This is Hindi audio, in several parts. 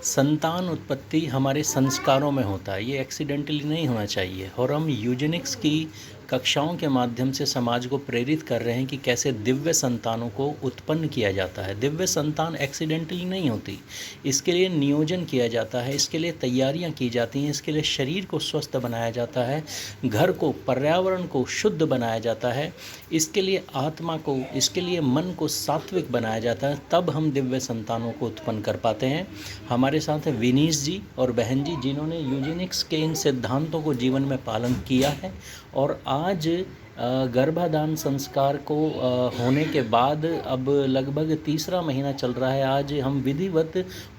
संतान उत्पत्ति हमारे संस्कारों में होता है, ये एक्सीडेंटली नहीं होना चाहिए। और हम यूजेनिक्स की कक्षाओं के माध्यम से समाज को प्रेरित कर रहे हैं कि कैसे दिव्य संतानों को उत्पन्न किया जाता है। दिव्य संतान एक्सीडेंटली नहीं होती, इसके लिए नियोजन किया जाता है, इसके लिए तैयारियां की जाती हैं, इसके लिए शरीर को स्वस्थ बनाया जाता है, घर को, पर्यावरण को शुद्ध बनाया जाता है, इसके लिए आत्मा को, इसके लिए मन को सात्विक बनाया जाता है, तब हम दिव्य संतानों को उत्पन्न कर पाते हैं। हमारे साथ हैं विनीश जी और बहन जी, जिन्होंने यूजेनिक्स के इन सिद्धांतों को जीवन में पालन किया है और आज गर्भाधान संस्कार को होने के बाद अब लगभग तीसरा महीना चल रहा है। आज हम विधिवत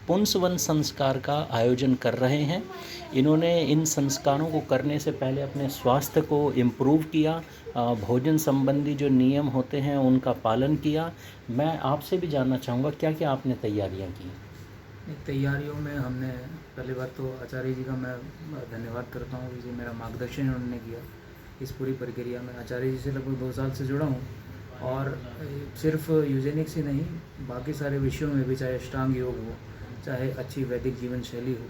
पुंसवन संस्कार का आयोजन कर रहे हैं। इन्होंने इन संस्कारों को करने से पहले अपने स्वास्थ्य को इम्प्रूव किया, भोजन संबंधी जो नियम होते हैं उनका पालन किया। मैं आपसे भी जानना चाहूँगा क्या क्या आपने तैयारियाँ की? तैयारियों में हमने पहली बात तो आचार्य जी का मैं धन्यवाद करता हूँ कि मेरा मार्गदर्शन उन्होंने किया इस पूरी प्रक्रिया में। आचार्य जी से लगभग 2 साल से जुड़ा हूँ और सिर्फ यूजेनिक्स ही नहीं, बाकी सारे विषयों में भी, चाहे अष्टांग योग हो, चाहे अच्छी वैदिक जीवन शैली हो,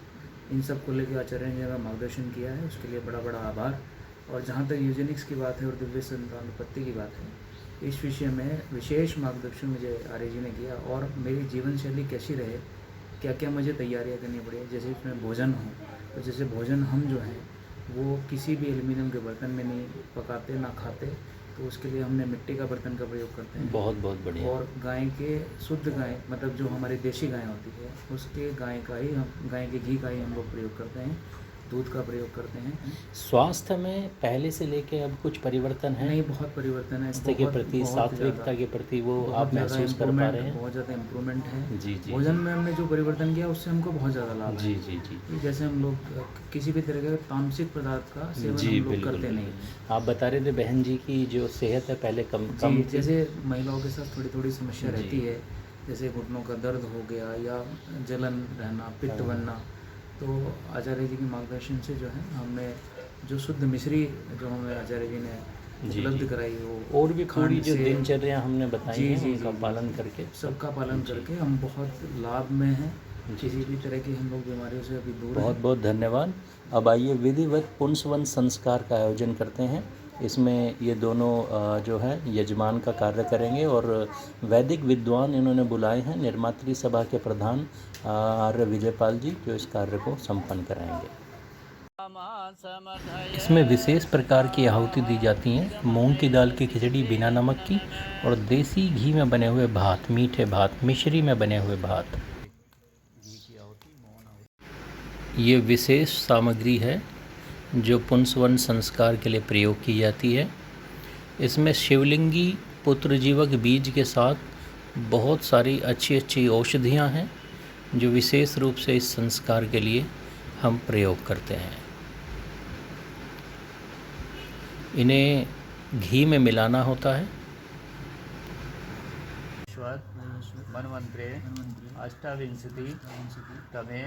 इन सब को लेकर आचार्य जी ने मार्गदर्शन किया है, उसके लिए बड़ा बड़ा आभार। और जहाँ तक यूजेनिक्स की बात है और दिव्य संतानोत्पत्ति की बात है, इस विषय में विशेष मार्गदर्शन मुझे आर्य जी ने किया। और मेरी जीवन शैली कैसी रहे, क्या क्या मुझे तैयारियां करनी पड़ी, जैसे इसमें भोजन हो, तो जैसे भोजन हम जो हैं वो किसी भी एल्युमिनियम के बर्तन में नहीं पकाते ना खाते, तो उसके लिए हमने मिट्टी का बर्तन का प्रयोग करते हैं। बहुत बहुत बढ़िया। और गाय के शुद्ध गाय, मतलब जो हमारी देशी गाय होती है, उसके गाय के घी का ही हम लोग प्रयोग करते हैं, दूध का प्रयोग करते हैं। स्वास्थ्य में पहले से लेके अब कुछ परिवर्तन है? नहीं, बहुत परिवर्तन है। स्वास्थ्य के प्रति, सात्विकता के प्रति वो आप महसूस कर पा रहे हैं? बहुत ज़्यादा इम्प्रूवमेंट है। जी जी। भोजन में हमने जो परिवर्तन किया उससे हमको बहुत ज़्यादा लाभ है। जी जी जी। जैसे हम लोग किसी भी तरह के तामसिक पदार्थ का सेवन जी हम लोग बिल्कुल करते नहीं। आप बता रहे थे बहन जी की जो सेहत है पहले कम थी। जैसे महिलाओं के साथ थोड़ी थोड़ी समस्या जी। रहती है, जैसे घुटनों का दर्द हो गया या जलन रहना, पित्त बनना, तो आचार्य जी के मार्गदर्शन से जो है हमने जो शुद्ध मिश्री जो हमें आचार्य जी ने उपलब्ध कराई, वो और भी पूरी जो दिनचर्या हमने बताई है उनका पालन करके, सबका पालन करके हम बहुत लाभ में हैं। किसी भी तरह की हम लोग बीमारियों से अभी दूर हैं। बहुत बहुत धन्यवाद। अब आइए विधिवत पुंसवन संस्कार का आयोजन करते हैं। इसमें ये दोनों जो है यजमान का कार्य करेंगे और वैदिक विद्वान इन्होंने बुलाए हैं, निर्मात्री सभा के प्रधान आर्य विजयपाल जी, जो इस कार्य को संपन्न कराएंगे। इसमें विशेष प्रकार की आहुति दी जाती हैं, मूंग की दाल की खिचड़ी बिना नमक की और देसी घी में बने हुए भात, मीठे भात, मिश्री में बने हुए भात। ये विशेष सामग्री है जो पुंसवन संस्कार के लिए प्रयोग की जाती है। इसमें शिवलिंगी पुत्रजीवक बीज के साथ बहुत सारी अच्छी अच्छी औषधियाँ हैं जो विशेष रूप से इस संस्कार के लिए हम प्रयोग करते हैं। इन्हें घी में मिलाना होता है। मनवंतरे अष्टाविंशति तमे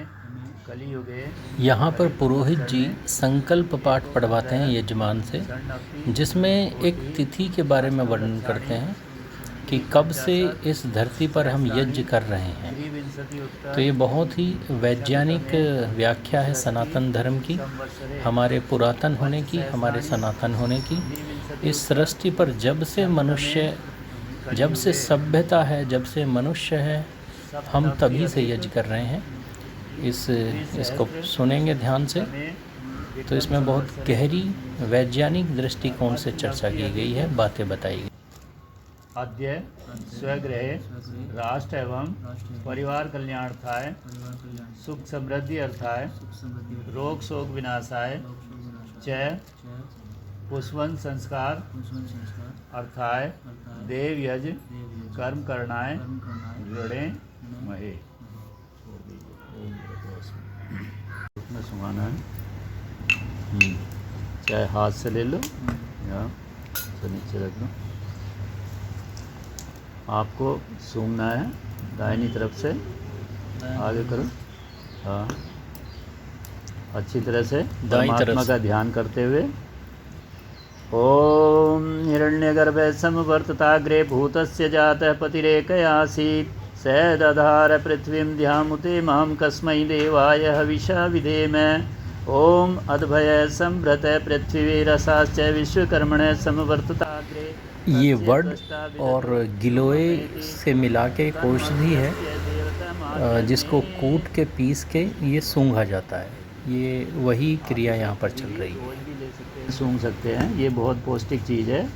कलियुगे। यहाँ पर पुरोहित जी संकल्प पाठ पढ़वाते हैं यजमान से, जिसमें एक तिथि के बारे में वर्णन करते हैं कि कब से इस धरती पर हम यज्ञ कर रहे हैं। तो ये बहुत ही वैज्ञानिक व्याख्या है सनातन धर्म की, हमारे पुरातन होने की, हमारे सनातन होने की। इस सृष्टि पर जब से सभ्यता है, जब से मनुष्य है, हम तभी से यज्ञ कर रहे हैं। इसको सुनेंगे ध्यान से, तो इसमें बहुत गहरी वैज्ञानिक दृष्टिकोण से चर्चा की गई है, बातें बताई गई। अद्य स्वगृहे राष्ट्र एवं परिवार कल्याणार्थाय, सुख समृद्धि अर्थाय, रोग शोक विनाशाय च पुष्पवन संस्कार अर्थाय देव यज कर्म करनाय दृढ़े महे। में सुहाना है, चाहे हाथ से ले लो या नीचे रख लो। आपको सूंघना है दाहिनी तरफ से, आगे करो। हाँ, अच्छी तरह से परमात्मा का ध्यान करते हुए। ओम हिरण्यगर्भे समवर्तताग्रे भूतस्य जातः पतिरेकयासीत् स दधार पृथ्वीं ध्यामुते मां कस्मै देवाय हविषा विधेम। ओम अद्भय संभ्रत पृथ्वीरसाश्च विश्वकर्मण समवर्तताग्रे। ये वर्ड और गिलोय से मिला के एक औषधि है जिसको कूट के पीस के ये सूंघा जाता है। ये वही क्रिया यहाँ पर चल रही है। सूंघ सकते हैं, ये बहुत पौष्टिक चीज़ है।